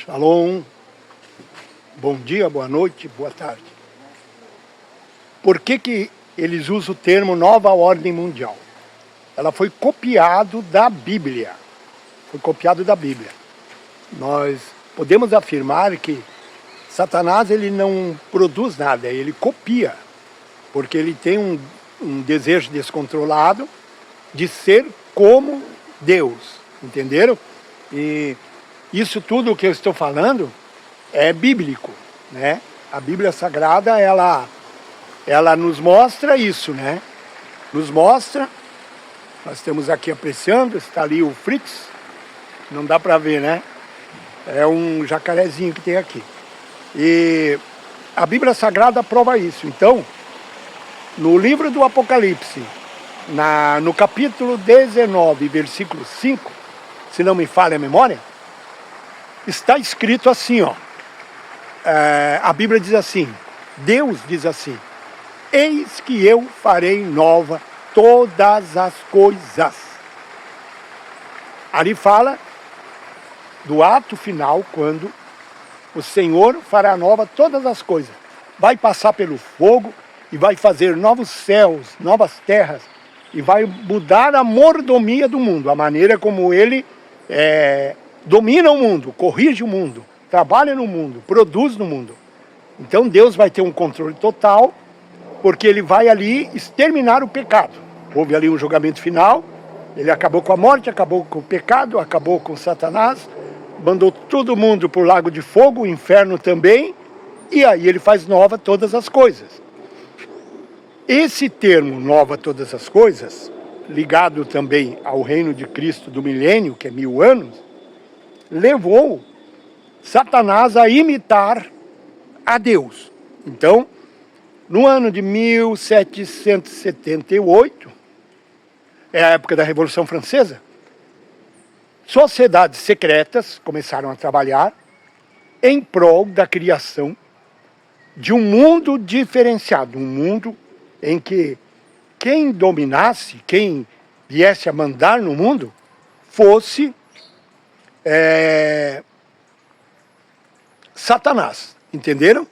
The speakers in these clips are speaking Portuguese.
Shalom, bom dia, boa noite, boa tarde. Por que eles usam o termo nova ordem mundial? Ela foi copiado da Bíblia. Nós podemos afirmar que Satanás ele não produz nada, ele copia, porque ele tem um desejo descontrolado de ser como Deus, entenderam? E isso tudo que eu estou falando é bíblico, né? A Bíblia Sagrada, ela nos mostra isso, né? Nos mostra, nós estamos aqui apreciando, está ali o Fritz, não dá para ver, né? É um jacarezinho que tem aqui. E a Bíblia Sagrada prova isso. Então, no livro do Apocalipse, no capítulo 19, versículo 5, se não me falha a memória, está escrito assim, ó. A Bíblia diz assim, Deus diz assim: eis que eu farei nova todas as coisas. Ali fala do ato final, quando o Senhor fará nova todas as coisas. Vai passar pelo fogo e vai fazer novos céus, novas terras, e vai mudar a mordomia do mundo, a maneira como ele domina o mundo, corrige o mundo, trabalha no mundo, produz no mundo. Então Deus vai ter um controle total, porque ele vai ali exterminar o pecado. Houve ali um julgamento final, ele acabou com a morte, acabou com o pecado, acabou com Satanás, mandou todo mundo para o lago de fogo, o inferno também, e aí ele faz nova todas as coisas. Esse termo, nova todas as coisas, ligado também ao reino de Cristo do milênio, que é 1000 anos, levou Satanás a imitar a Deus. Então, no ano de 1778, é a época da Revolução Francesa, sociedades secretas começaram a trabalhar em prol da criação de um mundo diferenciado, um mundo em que quem dominasse, quem viesse a mandar no mundo, fosse Satanás, entenderam?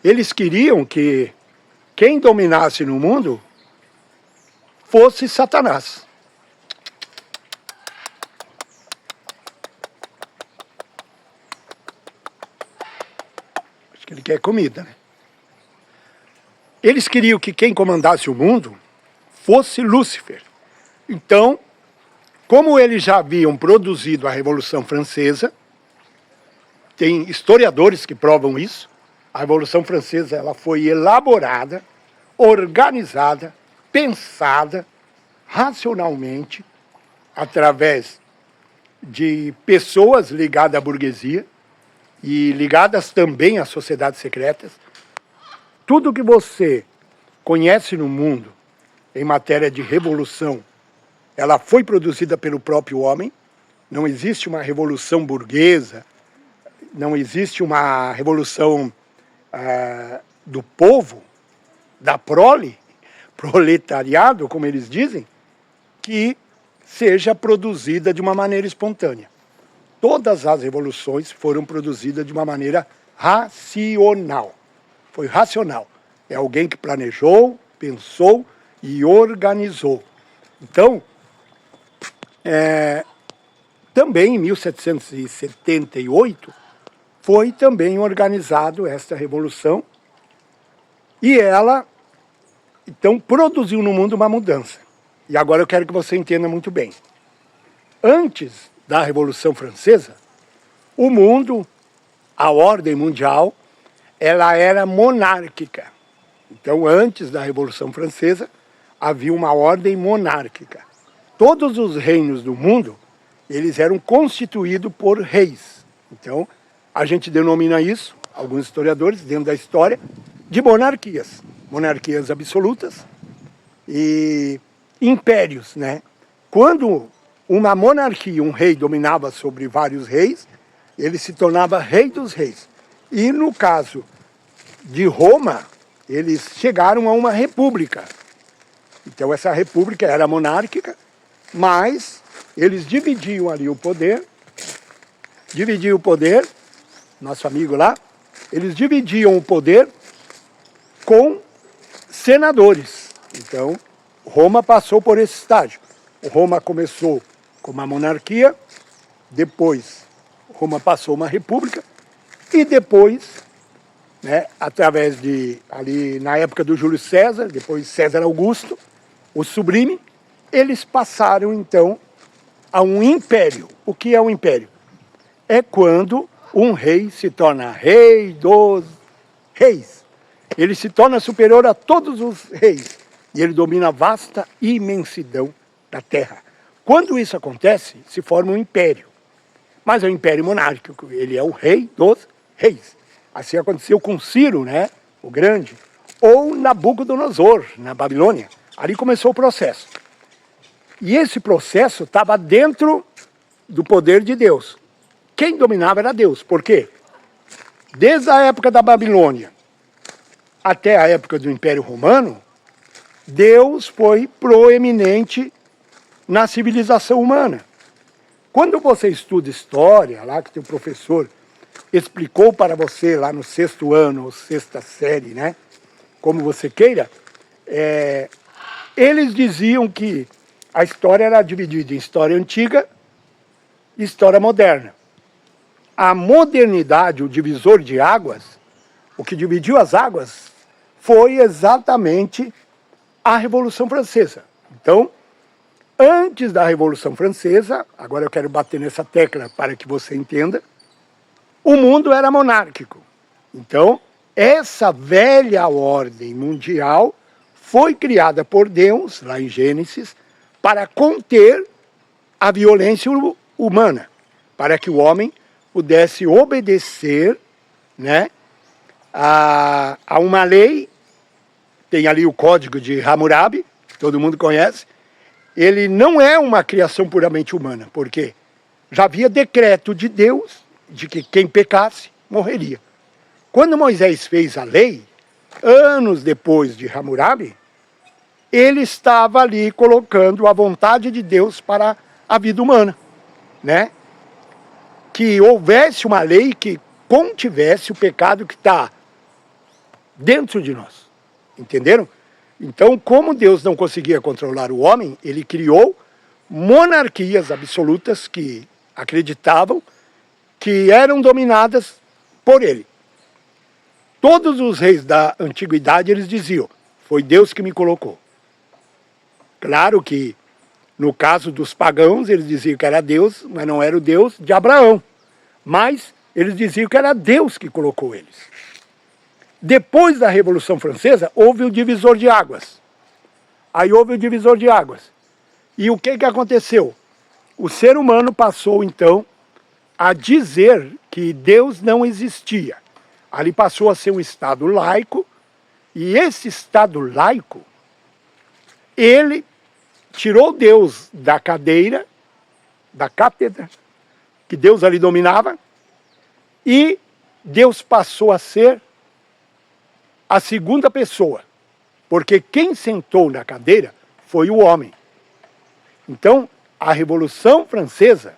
Eles queriam que quem dominasse no mundo fosse Satanás. Acho que ele quer comida, né? Eles queriam que quem comandasse o mundo fosse Lúcifer. Então, como eles já haviam produzido a Revolução Francesa, tem historiadores que provam isso, a Revolução Francesa ela foi elaborada, organizada, pensada racionalmente, através de pessoas ligadas à burguesia e ligadas também às sociedades secretas. Tudo que você conhece no mundo em matéria de revolução, ela foi produzida pelo próprio homem. Não existe uma revolução burguesa, não existe uma revolução do povo, da proletariado, como eles dizem, que seja produzida de uma maneira espontânea. Todas as revoluções foram produzidas de uma maneira racional. Foi racional. É alguém que planejou, pensou e organizou. Então, também em 1778, foi também organizado esta revolução e ela, então, produziu no mundo uma mudança. E agora eu quero que você entenda muito bem. Antes da Revolução Francesa, o mundo, a ordem mundial, ela era monárquica. Então, antes da Revolução Francesa, havia uma ordem monárquica. Todos os reinos do mundo, eles eram constituídos por reis. Então, a gente denomina isso, alguns historiadores, dentro da história, de monarquias. Monarquias absolutas e impérios, né? Quando uma monarquia, um rei dominava sobre vários reis, ele se tornava rei dos reis. E no caso de Roma, eles chegaram a uma república. Então essa república era monárquica, mas eles dividiam ali o poder dividiam o poder, nosso amigo lá, eles dividiam o poder com senadores. Então, Roma passou por esse estágio. Roma começou com uma monarquia, depois Roma passou uma república, e depois, né, através de, ali na época do Júlio César, depois César Augusto, o Sublime, eles passaram então a um império. O que é um império? É quando um rei se torna rei dos reis. Ele se torna superior a todos os reis. E ele domina a vasta imensidão da terra. Quando isso acontece, se forma um império. Mas é um império monárquico. Ele é o rei dos reis. Assim aconteceu com Ciro, né, o Grande, ou Nabucodonosor, na Babilônia. Ali começou o processo. E esse processo estava dentro do poder de Deus. Quem dominava era Deus. Por quê? Desde a época da Babilônia até a época do Império Romano, Deus foi proeminente na civilização humana. Quando você estuda história, lá que teu professor explicou para você lá no 6º ano, ou 6ª série, né? Como você queira, eles diziam que a história era dividida em história antiga e história moderna. A modernidade, o divisor de águas, o que dividiu as águas, foi exatamente a Revolução Francesa. Então, antes da Revolução Francesa, agora eu quero bater nessa tecla para que você entenda, o mundo era monárquico. Então, essa velha ordem mundial foi criada por Deus, lá em Gênesis, para conter a violência humana, para que o homem pudesse obedecer, né, a uma lei. Tem ali o Código de Hammurabi, que todo mundo conhece. Ele não é uma criação puramente humana, porque já havia decreto de Deus de que quem pecasse morreria. Quando Moisés fez a lei, anos depois de Hammurabi, ele estava ali colocando a vontade de Deus para a vida humana, né? Que houvesse uma lei que contivesse o pecado que está dentro de nós. Entenderam? Então, como Deus não conseguia controlar o homem, ele criou monarquias absolutas que acreditavam que eram dominadas por ele. Todos os reis da antiguidade, eles diziam, foi Deus que me colocou. Claro que, no caso dos pagãos, eles diziam que era Deus, mas não era o Deus de Abraão. Mas eles diziam que era Deus que colocou eles. Depois da Revolução Francesa, houve o divisor de águas. Aí houve o divisor de águas. E o que aconteceu? O ser humano passou, então, a dizer que Deus não existia. Ali passou a ser um Estado laico, e esse Estado laico, ele tirou Deus da cadeira, da cátedra, que Deus ali dominava, e Deus passou a ser a segunda pessoa, porque quem sentou na cadeira foi o homem. Então, a Revolução Francesa,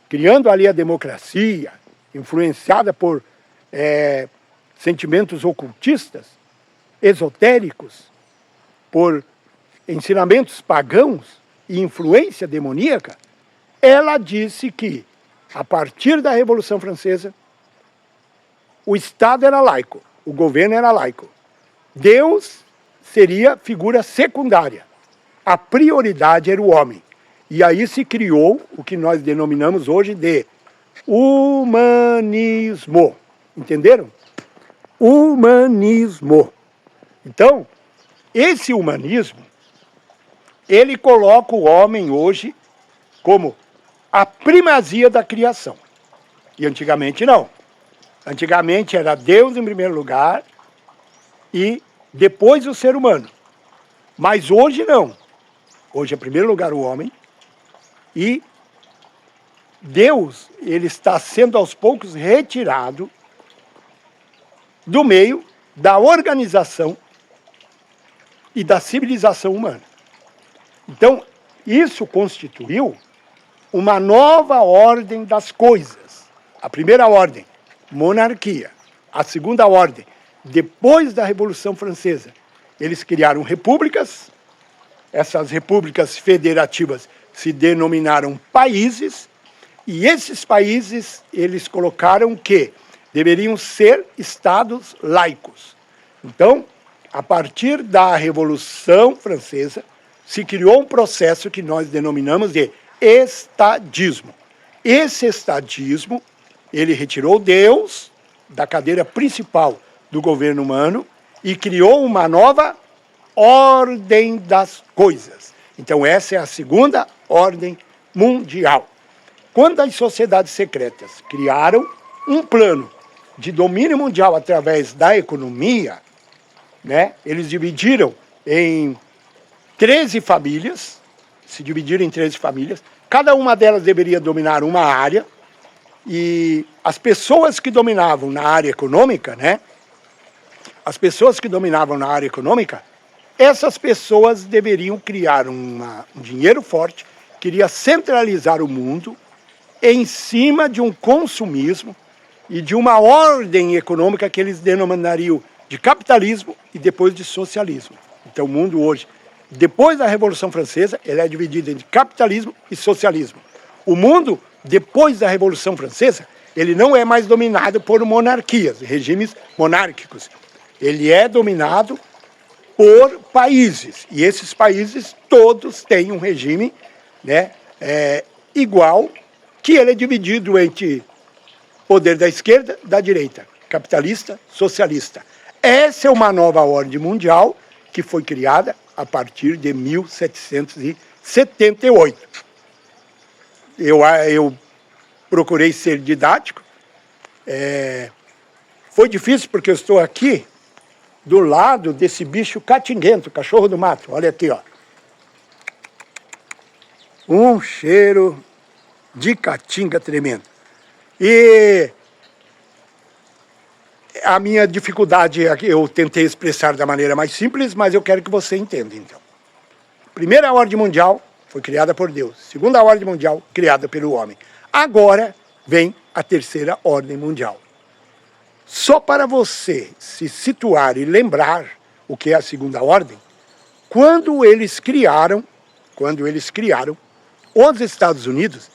criando ali a democracia, influenciada por sentimentos ocultistas, esotéricos, por ensinamentos pagãos e influência demoníaca, ela disse que, a partir da Revolução Francesa, o Estado era laico. O governo era laico. Deus seria figura secundária. A prioridade era o homem. E aí se criou o que nós denominamos hoje de humanismo. Entenderam? Humanismo. Então, esse humanismo, ele coloca o homem hoje como a primazia da criação. E antigamente não. Antigamente era Deus em primeiro lugar e depois o ser humano. Mas hoje não. Hoje é em primeiro lugar o homem e Deus, ele está sendo aos poucos retirado do meio da organização e da civilização humana. Então, isso constituiu uma nova ordem das coisas. A primeira ordem, monarquia. A segunda ordem, depois da Revolução Francesa, eles criaram repúblicas. Essas repúblicas federativas se denominaram países, e esses países eles colocaram que deveriam ser estados laicos. Então, a partir da Revolução Francesa, se criou um processo que nós denominamos de estadismo. Esse estadismo, ele retirou Deus da cadeira principal do governo humano e criou uma nova ordem das coisas. Então essa é a segunda ordem mundial. Quando as sociedades secretas criaram um plano de domínio mundial através da economia, né, eles dividiram em 13 famílias, se dividiram em 13 famílias, cada uma delas deveria dominar uma área, e as pessoas que dominavam na área econômica, né, as pessoas que dominavam na área econômica, essas pessoas deveriam criar um dinheiro forte, queria centralizar o mundo em cima de um consumismo e de uma ordem econômica que eles denominariam de capitalismo e depois de socialismo. Então o mundo hoje, depois da Revolução Francesa, ele é dividido entre capitalismo e socialismo. O mundo, depois da Revolução Francesa, ele não é mais dominado por monarquias, regimes monárquicos. Ele é dominado por países, e esses países todos têm um regime, né, igual, que ele é dividido entre poder da esquerda e da direita, capitalista, socialista. Essa é uma nova ordem mundial que foi criada a partir de 1778. Eu procurei ser didático. Foi difícil porque eu estou aqui do lado desse bicho catinguento, cachorro do mato. Olha aqui, ó. Um cheiro de caatinga tremendo. E a minha dificuldade aqui, eu tentei expressar da maneira mais simples, mas eu quero que você entenda, então. Primeira ordem mundial foi criada por Deus. Segunda ordem mundial, criada pelo homem. Agora vem a terceira ordem mundial. Só para você se situar e lembrar o que é a segunda ordem, quando eles criaram os Estados Unidos,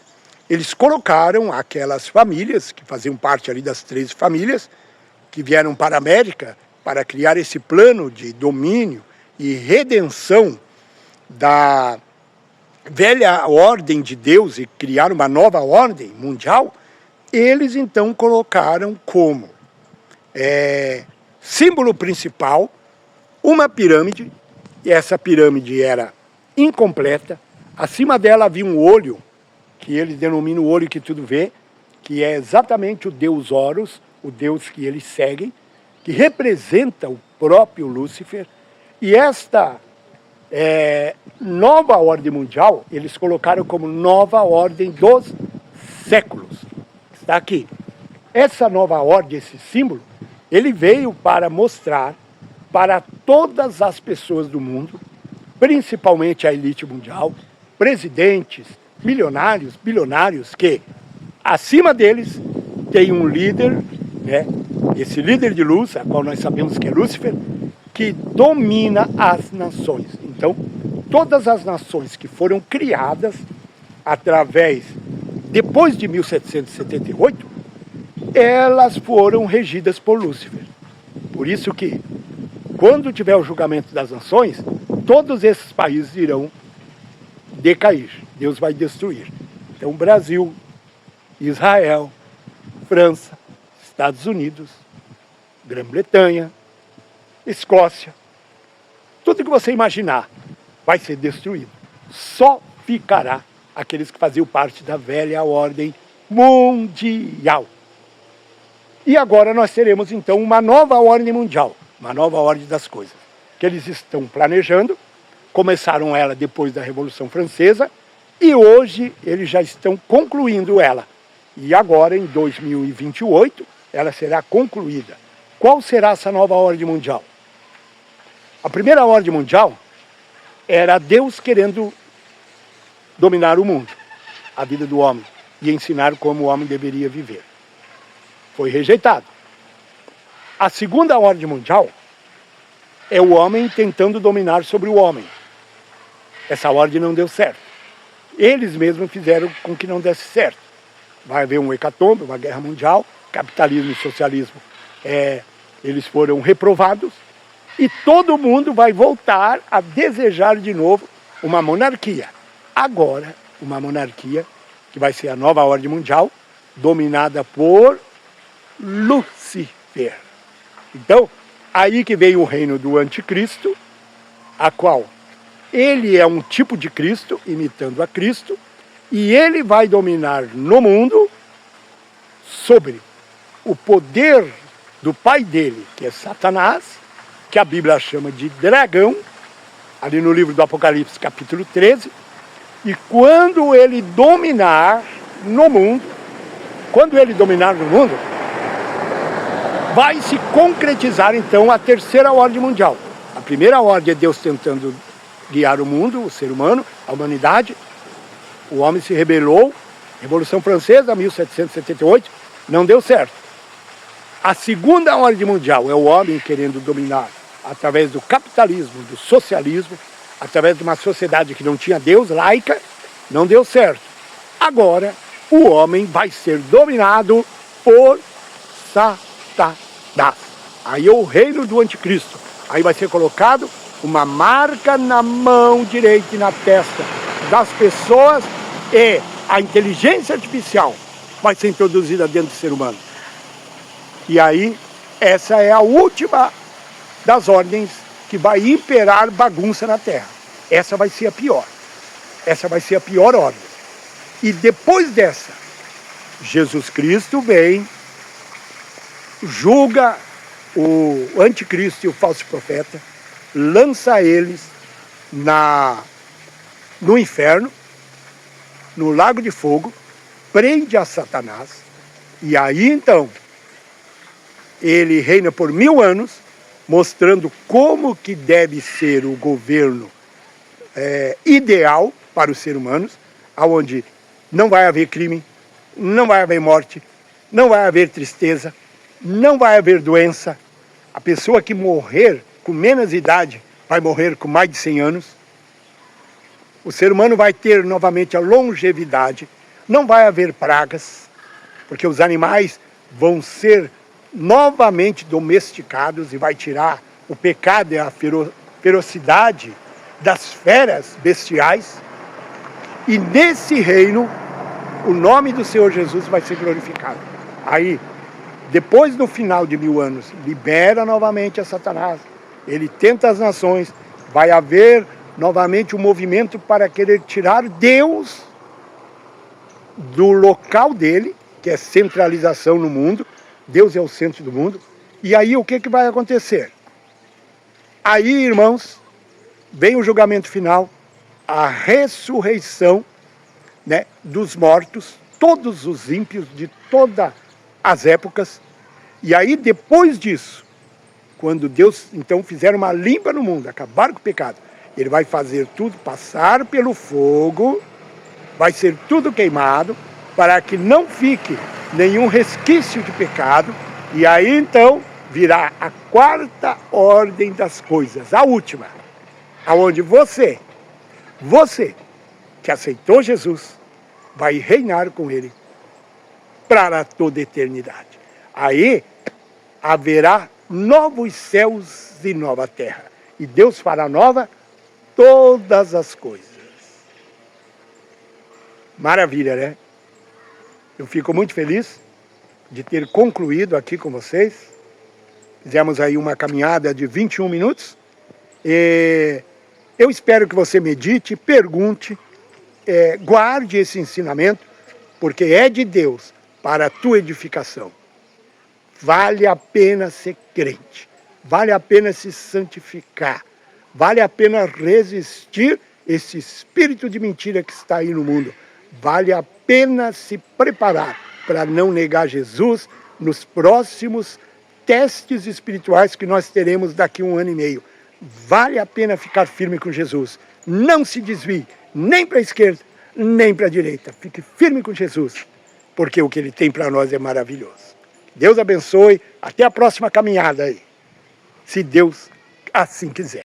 eles colocaram aquelas famílias, que faziam parte ali das 13 famílias, que vieram para a América para criar esse plano de domínio e redenção da velha ordem de Deus e criar uma nova ordem mundial. Eles então colocaram como símbolo principal uma pirâmide, e essa pirâmide era incompleta. Acima dela havia um olho, que eles denominam o olho que tudo vê, que é exatamente o deus Horus, o deus que eles seguem, que representa o próprio Lúcifer. E esta nova ordem mundial, eles colocaram como nova ordem dos séculos. Está aqui. Essa nova ordem, esse símbolo, ele veio para mostrar para todas as pessoas do mundo, principalmente a elite mundial, presidentes, milionários, bilionários, que acima deles tem um líder, né, esse líder de luz, a qual nós sabemos que é Lúcifer, que domina as nações. Então, todas as nações que foram criadas depois de 1778, elas foram regidas por Lúcifer. Por isso que, quando tiver o julgamento das nações, todos esses países irão decair. Deus vai destruir. Então, Brasil, Israel, França, Estados Unidos, Grã-Bretanha, Escócia, tudo que você imaginar vai ser destruído. Só ficará aqueles que faziam parte da velha ordem mundial. E agora nós teremos então uma nova ordem mundial, uma nova ordem das coisas, que eles estão planejando. Começaram ela depois da Revolução Francesa e hoje eles já estão concluindo ela. E agora, em 2028, ela será concluída. Qual será essa nova ordem mundial? A primeira ordem mundial era Deus querendo dominar o mundo, a vida do homem, e ensinar como o homem deveria viver. Foi rejeitado. A segunda ordem mundial é o homem tentando dominar sobre o homem. Essa ordem não deu certo. Eles mesmos fizeram com que não desse certo. Vai haver um hecatombe, uma guerra mundial, capitalismo e socialismo, eles foram reprovados, e todo mundo vai voltar a desejar de novo uma monarquia. Agora, uma monarquia que vai ser a nova ordem mundial, dominada por Lúcifer. Então, aí que vem o reino do anticristo, a qual ele é um tipo de Cristo, imitando a Cristo, e ele vai dominar no mundo sobre o poder do pai dele, que é Satanás, que a Bíblia chama de dragão, ali no livro do Apocalipse, capítulo 13, e quando ele dominar no mundo, vai se concretizar então a terceira ordem mundial. A primeira ordem é Deus tentando guiar o mundo, o ser humano, a humanidade. O homem se rebelou, Revolução Francesa, 1778, não deu certo. A segunda ordem mundial é o homem querendo dominar através do capitalismo, do socialismo, através de uma sociedade que não tinha Deus, laica, não deu certo. Agora, o homem vai ser dominado por Satanás. Aí é o reino do anticristo. Aí vai ser colocado uma marca na mão direita e na testa das pessoas, e a inteligência artificial vai ser introduzida dentro do ser humano. E aí, essa é a última das ordens que vai imperar bagunça na Terra. Essa vai ser a pior. Essa vai ser a pior ordem. E depois dessa, Jesus Cristo vem, julga o anticristo e o falso profeta, lança eles no inferno, no lago de fogo, prende a Satanás, e aí então ele reina por 1000 anos, mostrando como que deve ser o governo ideal para os seres humanos, onde não vai haver crime, não vai haver morte, não vai haver tristeza, não vai haver doença. A pessoa que morrer com menos idade vai morrer com mais de 100 anos. O ser humano vai ter novamente a longevidade, não vai haver pragas, porque os animais vão ser novamente domesticados e vai tirar o pecado e a ferocidade das feras bestiais. E nesse reino, o nome do Senhor Jesus vai ser glorificado. Aí, depois no final de 1000 anos, libera novamente a Satanás. Ele tenta as nações, vai haver novamente um movimento para querer tirar Deus do local dele, que é centralização no mundo. Deus é o centro do mundo. E aí o que vai acontecer? Aí, irmãos, vem o julgamento final, a ressurreição, né, dos mortos, todos os ímpios de todas as épocas. E aí, depois disso, quando Deus então fizer uma limpa no mundo, acabar com o pecado, ele vai fazer tudo passar pelo fogo, vai ser tudo queimado, para que não fique nenhum resquício de pecado, e aí então virá a quarta ordem das coisas, a última, aonde você que aceitou Jesus, vai reinar com ele para toda a eternidade. Aí haverá novos céus e nova terra, e Deus fará nova todas as coisas. Maravilha, né? Eu fico muito feliz de ter concluído aqui com vocês. Fizemos aí uma caminhada de 21 minutos. E eu espero que você medite, pergunte, guarde esse ensinamento, porque é de Deus para a tua edificação. Vale a pena ser crente, vale a pena se santificar, vale a pena resistir esse espírito de mentira que está aí no mundo. Vale a pena se preparar para não negar Jesus nos próximos testes espirituais que nós teremos daqui a 1 ano e meio. Vale a pena ficar firme com Jesus. Não se desvie, nem para a esquerda, nem para a direita. Fique firme com Jesus, porque o que Ele tem para nós é maravilhoso. Deus abençoe. Até a próxima caminhada aí. Se Deus assim quiser.